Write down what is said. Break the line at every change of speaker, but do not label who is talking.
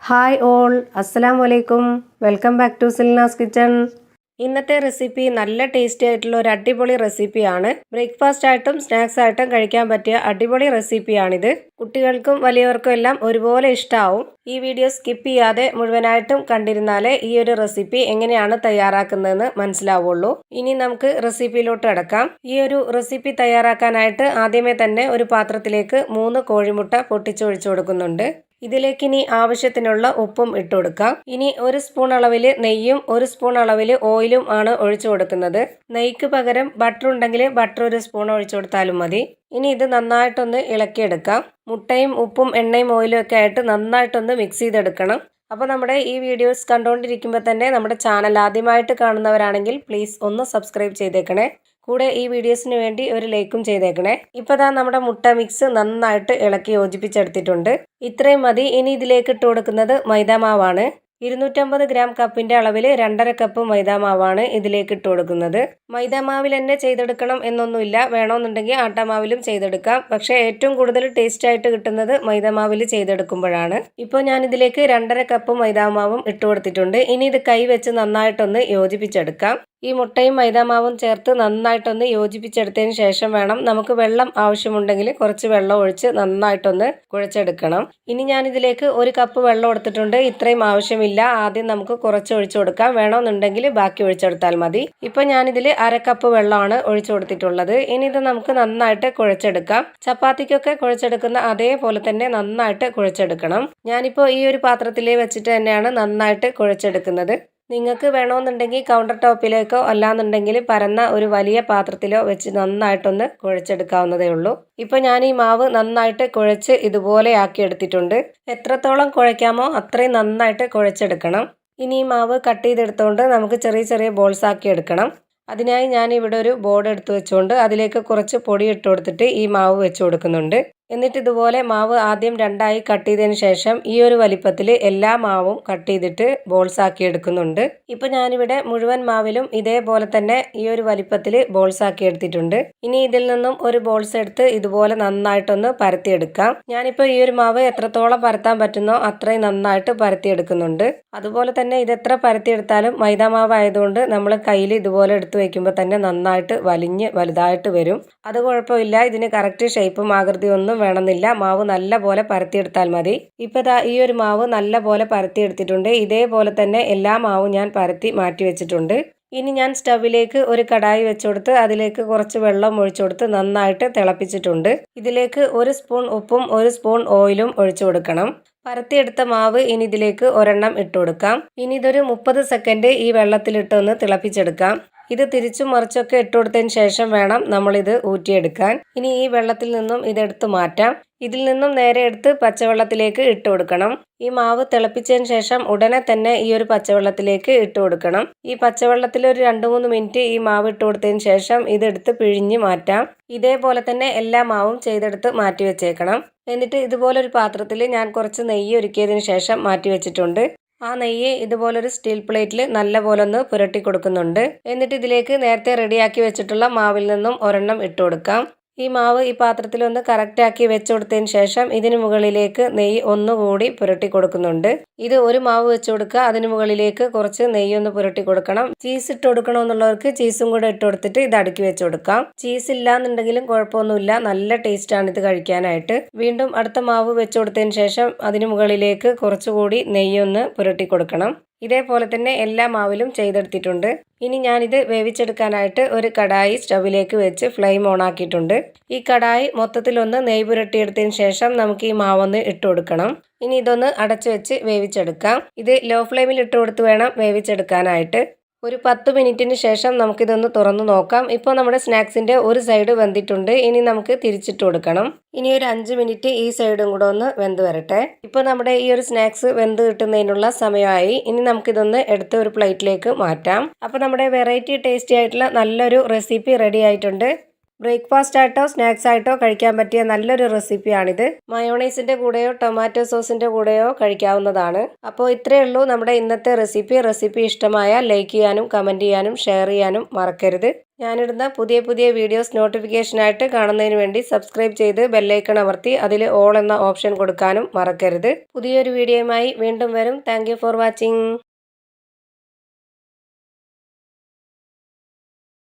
Hi all, അസ്സലാമു അലൈക്കും. Welcome back to Silnas kitchen. ഇന്നത്തെ റെസിപ്പി നല്ല ടേസ്റ്റി ആയിട്ടുള്ള ഒരു അടിപൊളി റെസിപ്പിയാണ്. ബ്രേക്ക്ഫാസ്റ്റ് ആയിട്ടും സ്നാക്സ് ആയിട്ടും കഴിക്കാൻ പറ്റിയ അടിപൊളി റെസിപ്പിയാണിത്. കുട്ടികൾക്കും വലിയവർക്കും എല്ലാം ഒരുപോലെ ഇഷ്ടമാവും. ഈ വീഡിയോ സ്കിപ്പ് ചെയ്യാതെ മുഴുവനായിട്ടും കണ്ടിരുന്നാലേ ഈ ഒരു റെസിപ്പി എങ്ങനെയാണ് തയ്യാറാക്കുന്നതെന്ന് മനസ്സിലാവുള്ളൂ. ഇനി നമുക്ക് റെസിപ്പിയിലോട്ട് കിടക്കാം. ഈ ഒരു റെസിപ്പി തയ്യാറാക്കാനായിട്ട് ആദ്യമേ തന്നെ ഒരു പാത്രത്തിലേക്ക് 3 കോഴിമുട്ട പൊട്ടിച്ചൊഴിച്ചു കൊടുക്കുന്നുണ്ട്. ഇതിലേക്ക് ഇനി ആവശ്യത്തിനുള്ള ഉപ്പും ഇട്ട് കൊടുക്കാം. ഇനി 1 സ്പൂൺ അളവിൽ നെയ്യും 1 സ്പൂൺ അളവിൽ ഓയിലും ആണ് ഒഴിച്ചു കൊടുക്കുന്നത്. നെയ്ക്ക് പകരം ബട്ടർ ഉണ്ടെങ്കിൽ ബട്ടർ 1 സ്പൂൺ ഒഴിച്ചു കൊടുത്താലും മതി. ഇനി ഇത് നന്നായിട്ടൊന്ന് ഇളക്കിയെടുക്കാം. മുട്ടയും ഉപ്പും എണ്ണയും ഓയിലും ഒക്കെ ആയിട്ട് നന്നായിട്ടൊന്ന് മിക്സ് ചെയ്തെടുക്കണം. അപ്പോൾ നമ്മുടെ ഈ വീഡിയോസ് കണ്ടുകൊണ്ടിരിക്കുമ്പോൾ തന്നെ നമ്മുടെ ചാനൽ ആദ്യമായിട്ട് കാണുന്നവരാണെങ്കിൽ പ്ലീസ് ഒന്ന് സബ്സ്ക്രൈബ് ചെയ്തേക്കണേ. കൂടെ ഈ വീഡിയോസിന് വേണ്ടി ഒരു ലൈക്കും ചെയ്തേക്കണേ. ഇപ്പോൾ ദാ നമ്മുടെ മുട്ട മിക്സ് നന്നായിട്ട് ഇളക്കി യോജിപ്പിച്ചെടുത്തിട്ടുണ്ട്. ഇത്രയും മതി. ഇനി ഇതിലേക്ക് ഇട്ട് കൊടുക്കുന്നത് മൈദാമാവാണ്. 250 ഗ്രാം കപ്പിന്റെ അളവിൽ 2.5 കപ്പ് മൈദാമാവാണ് ഇതിലേക്ക് ഇട്ട് കൊടുക്കുന്നത്. മൈദാമാവിൽ തന്നെ ചെയ്തെടുക്കണം എന്നൊന്നുമില്ല, വേണമെന്നുണ്ടെങ്കിൽ ആട്ടാമാവിലും ചെയ്തെടുക്കാം. പക്ഷേ ഏറ്റവും കൂടുതൽ ടേസ്റ്റ് ആയിട്ട് കിട്ടുന്നത് മൈദാമാവിൽ ചെയ്തെടുക്കുമ്പോഴാണ്. ഇപ്പോൾ ഞാൻ ഇതിലേക്ക് 2.5 കപ്പ് മൈദാമാവും ഇട്ട് കൊടുത്തിട്ടുണ്ട്. ഇനി ഇത് കൈ വെച്ച് നന്നായിട്ടൊന്ന് യോജിപ്പിച്ചെടുക്കാം. ഈ മുട്ടയും മൈദാമാവും ചേർത്ത് നന്നായിട്ടൊന്ന് യോജിപ്പിച്ചെടുത്തതിന് ശേഷം വേണം നമുക്ക് വെള്ളം ആവശ്യമുണ്ടെങ്കിൽ കുറച്ച് വെള്ളം ഒഴിച്ച് നന്നായിട്ടൊന്ന് കുഴച്ചെടുക്കണം. ഇനി ഞാൻ ഇതിലേക്ക് 1 കപ്പ് വെള്ളം എടുത്തിട്ടുണ്ട്. ഇത്രയും ആവശ്യമില്ല, ആദ്യം നമുക്ക് കുറച്ച് ഒഴിച്ചു കൊടുക്കാം. വേണമെന്നുണ്ടെങ്കിൽ ബാക്കി ഒഴിച്ചെടുത്താൽ മതി. ഇപ്പൊ ഞാനിതിൽ 1/2 കപ്പ് വെള്ളമാണ് ഒഴിച്ചു കൊടുത്തിട്ടുള്ളത്. ഇനി ഇത് നമുക്ക് നന്നായിട്ട് കുഴച്ചെടുക്കാം. ചപ്പാത്തിക്കൊക്കെ കുഴച്ചെടുക്കുന്ന അതേപോലെ തന്നെ നന്നായിട്ട് കുഴച്ചെടുക്കണം. ഞാനിപ്പോൾ ഈ ഒരു പാത്രത്തിലേ വെച്ചിട്ട് തന്നെയാണ് നന്നായിട്ട് കുഴച്ചെടുക്കുന്നത്. നിങ്ങൾക്ക് വേണമെന്നുണ്ടെങ്കിൽ കൗണ്ടർ ടോപ്പിലേക്കോ അല്ലാന്നുണ്ടെങ്കിൽ പരന്ന ഒരു വലിയ പാത്രത്തിലോ വെച്ച് നന്നായിട്ടൊന്ന് കുഴച്ചെടുക്കാവുന്നതേ ഉള്ളൂ. ഇപ്പോൾ ഞാൻ ഈ മാവ് നന്നായിട്ട് കുഴച്ച് ഇതുപോലെ ആക്കി എടുത്തിട്ടുണ്ട്. എത്രത്തോളം കുഴയ്ക്കാമോ അത്രയും നന്നായിട്ട് കുഴച്ചെടുക്കണം. ഇനി ഈ മാവ് കട്ട് ചെയ്തെടുത്തുകൊണ്ട് നമുക്ക് ചെറിയ ചെറിയ ബോൾസ് ആക്കി എടുക്കണം. അതിനായി ഞാൻ ഇവിടെ ഒരു ബോർഡ് എടുത്തു വെച്ചുകൊണ്ട് അതിലേക്ക് കുറച്ച് പൊടി ഇട്ട് കൊടുത്തിട്ട് ഈ മാവ് വെച്ച് കൊടുക്കുന്നുണ്ട്. എന്നിട്ട് ഇതുപോലെ മാവ് ആദ്യം 2ആയി കട്ട് ചെയ്തതിന് ശേഷം ഈ ഒരു വലിപ്പത്തിൽ എല്ലാ മാവും കട്ട് ചെയ്തിട്ട് ബോൾസ് ആക്കി എടുക്കുന്നുണ്ട്. ഇപ്പൊ ഞാനിവിടെ മുഴുവൻ മാവിലും ഇതേപോലെ തന്നെ ഈ ഒരു വലിപ്പത്തിൽ ബോൾസ് ആക്കി എടുത്തിട്ടുണ്ട്. ഇനി ഇതിൽ നിന്നും ഒരു ബോൾസ് എടുത്ത് ഇതുപോലെ നന്നായിട്ടൊന്ന് പരത്തിയെടുക്കാം. ഞാനിപ്പോൾ ഈ ഒരു മാവ് എത്രത്തോളം പരത്താൻ പറ്റുന്നോ അത്രയും നന്നായിട്ട് പരത്തിയെടുക്കുന്നുണ്ട്. അതുപോലെ തന്നെ ഇത് എത്ര പരത്തിയെടുത്താലും മൈദാമാവ് ആയതുകൊണ്ട് നമ്മൾ കയ്യിൽ ഇതുപോലെ എടുത്ത് വയ്ക്കുമ്പോൾ തന്നെ നന്നായിട്ട് വലിഞ്ഞ് വലുതായിട്ട് വരും. അത് കുഴപ്പമില്ല. ഇതിന് കറക്റ്റ് ഷേപ്പും ആകൃതിയും ഒന്നും വേണമെന്നില്ല. മാവ് നല്ല പോലെ പരത്തിയെടുത്താൽ മതി. ഇപ്പൊ ദാ ഈ ഒരു മാവ് നല്ല പോലെ പരത്തിയെടുത്തിട്ടുണ്ട്. ഇതേപോലെ തന്നെ എല്ലാ മാവും ഞാൻ പരത്തി മാറ്റി വെച്ചിട്ടുണ്ട്. ഇനി ഞാൻ സ്റ്റവിലേക്ക് ഒരു കടായി വെച്ചുകൊടുത്ത് അതിലേക്ക് കുറച്ച് വെള്ളം ഒഴിച്ചു കൊടുത്ത് നന്നായിട്ട് തിളപ്പിച്ചിട്ടുണ്ട്. ഇതിലേക്ക് 1 സ്പൂൺ ഉപ്പും 1 സ്പൂൺ ഓയിലും ഒഴിച്ചു കൊടുക്കണം. പരത്തിയെടുത്ത മാവ് ഇനി ഇതിലേക്ക് ഒരെണ്ണം ഇട്ട് കൊടുക്കാം. ഇനി ഇതൊരു 30 സെക്കൻഡ് ഈ വെള്ളത്തിലിട്ടൊന്ന് തിളപ്പിച്ചെടുക്കാം. ഇത് തിരിച്ചും മറിച്ചൊക്കെ ഇട്ട് കൊടുത്തതിന് ശേഷം വേണം നമ്മളിത് ഊറ്റിയെടുക്കാൻ. ഇനി ഈ വെള്ളത്തിൽ നിന്നും ഇതെടുത്ത് മാറ്റാം. ഇതിൽ നിന്നും നേരെ എടുത്ത് പച്ചവെള്ളത്തിലേക്ക് ഇട്ട് കൊടുക്കണം. ഈ മാവ് തിളപ്പിച്ചതിന് ശേഷം ഉടനെ തന്നെ ഈ ഒരു പച്ചവെള്ളത്തിലേക്ക് ഇട്ട് കൊടുക്കണം. ഈ പച്ചവെള്ളത്തിൽ ഒരു 2-3 മിനിറ്റ് ഈ മാവ് ഇട്ട് കൊടുത്തതിന് ശേഷം ഇതെടുത്ത് പിഴിഞ്ഞ് മാറ്റാം. ഇതേപോലെ തന്നെ എല്ലാ മാവും ചെയ്തെടുത്ത് മാറ്റി വെച്ചേക്കണം. എന്നിട്ട് ഇതുപോലൊരു പാത്രത്തിൽ ഞാൻ കുറച്ച് നെയ്യ് ഒരുക്കിയതിന് ശേഷം മാറ്റി വെച്ചിട്ടുണ്ട്. ആ നെയ്യ് ഇതുപോലൊരു സ്റ്റീൽ പ്ലേറ്റിൽ നല്ലപോലെ ഒന്ന് പുരട്ടി കൊടുക്കുന്നുണ്ട്. എന്നിട്ട് ഇതിലേക്ക് നേരത്തെ റെഡിയാക്കി വെച്ചിട്ടുള്ള മാവിൽ നിന്നും ഒരെണ്ണം ഇട്ട് കൊടുക്കാം. ഈ മാവ് ഈ പാത്രത്തിലൊന്ന് കറക്റ്റാക്കി വെച്ച് കൊടുത്തതിന് ശേഷം ഇതിന് മുകളിലേക്ക് നെയ്യ് ഒന്നുകൂടി പുരട്ടി കൊടുക്കുന്നുണ്ട്. ഇത് ഒരു മാവ് വെച്ച് കൊടുക്കുക, അതിന് മുകളിലേക്ക് കുറച്ച് നെയ്യൊന്ന് പുരട്ടി കൊടുക്കണം. ചീസ് ഇട്ട് കൊടുക്കണമെന്നുള്ളവർക്ക് ചീസും കൂടെ ഇട്ട് കൊടുത്തിട്ട് ഇത് അടുക്കി വെച്ച് കൊടുക്കാം. ചീസ് ഇല്ലാന്നുണ്ടെങ്കിലും കുഴപ്പമൊന്നുമില്ല, നല്ല ടേസ്റ്റാണ് ഇത് കഴിക്കാനായിട്ട്. വീണ്ടും അടുത്ത മാവ് വെച്ച് കൊടുത്തതിന് ശേഷം അതിന് മുകളിലേക്ക് കുറച്ചുകൂടി നെയ്യൊന്ന് പുരട്ടി കൊടുക്കണം. ഇതേപോലെ തന്നെ എല്ലാ മാവിലും ചെയ്തെടുത്തിട്ടുണ്ട്. ഇനി ഞാനിത് വേവിച്ചെടുക്കാനായിട്ട് ഒരു കടായി സ്റ്റവിലേക്ക് വെച്ച് ഫ്ലെയിം ഓൺ ആക്കിയിട്ടുണ്ട്. ഈ കടായി മൊത്തത്തിലൊന്ന് നെയ്യ് പുരട്ടിയെടുത്തതിന് ശേഷം നമുക്ക് ഈ മാവൊന്ന് ഇട്ട് കൊടുക്കണം. ഇനി ഇതൊന്ന് അടച്ചു വെച്ച് വേവിച്ചെടുക്കാം. ഇത് ലോ ഫ്ലെയിമിൽ ഇട്ട് കൊടുത്ത് വേണം വേവിച്ചെടുക്കാനായിട്ട്. ഒരു 10 മിനിറ്റിന് ശേഷം നമുക്കിതൊന്ന് തുറന്നു നോക്കാം. ഇപ്പോൾ നമ്മുടെ സ്നാക്സിൻ്റെ ഒരു സൈഡ് വെന്തിട്ടുണ്ട്. ഇനി നമുക്ക് തിരിച്ചിട്ട് കൊടുക്കണം. ഇനി ഒരു 5 മിനിറ്റ് ഈ സൈഡും കൂടെ ഒന്ന് വെന്ത് വരട്ടെ. ഇപ്പോൾ നമ്മുടെ ഈ ഒരു സ്നാക്സ് വെന്ത് കിട്ടുന്നതിനുള്ള സമയമായി. ഇനി നമുക്കിതൊന്ന് എടുത്ത് ഒരു പ്ലേറ്റിലേക്ക് മാറ്റാം. അപ്പോൾ നമ്മുടെ വെറൈറ്റി ടേസ്റ്റി ആയിട്ടുള്ള നല്ലൊരു റെസിപ്പി റെഡി ആയിട്ടുണ്ട്. ബ്രേക്ക്ഫാസ്റ്റ് ആയിട്ടോ സ്നാക്സ് ആയിട്ടോ കഴിക്കാൻ പറ്റിയ നല്ലൊരു റെസിപ്പിയാണിത്. മയോണൈസിൻ്റെ കൂടെയോ ടൊമാറ്റോ സോസിൻ്റെ കൂടെയോ കഴിക്കാവുന്നതാണ്. അപ്പോൾ ഇത്രയേ ഉള്ളൂ നമ്മുടെ ഇന്നത്തെ റെസിപ്പി ഇഷ്ടമായാൽ ലൈക്ക് ചെയ്യാനും കമൻറ്റ് ചെയ്യാനും ഷെയർ ചെയ്യാനും മറക്കരുത്. ഞാനിടുന്ന പുതിയ വീഡിയോസ് നോട്ടിഫിക്കേഷനായിട്ട് കാണുന്നതിന് വേണ്ടി സബ്സ്ക്രൈബ് ചെയ്ത് ബെല്ലൈക്കൺ അമർത്തി അതിൽ ഓൾ എന്ന ഓപ്ഷൻ കൊടുക്കാനും മറക്കരുത്. പുതിയൊരു വീഡിയോയുമായി വീണ്ടും വരും. Thank you for watching.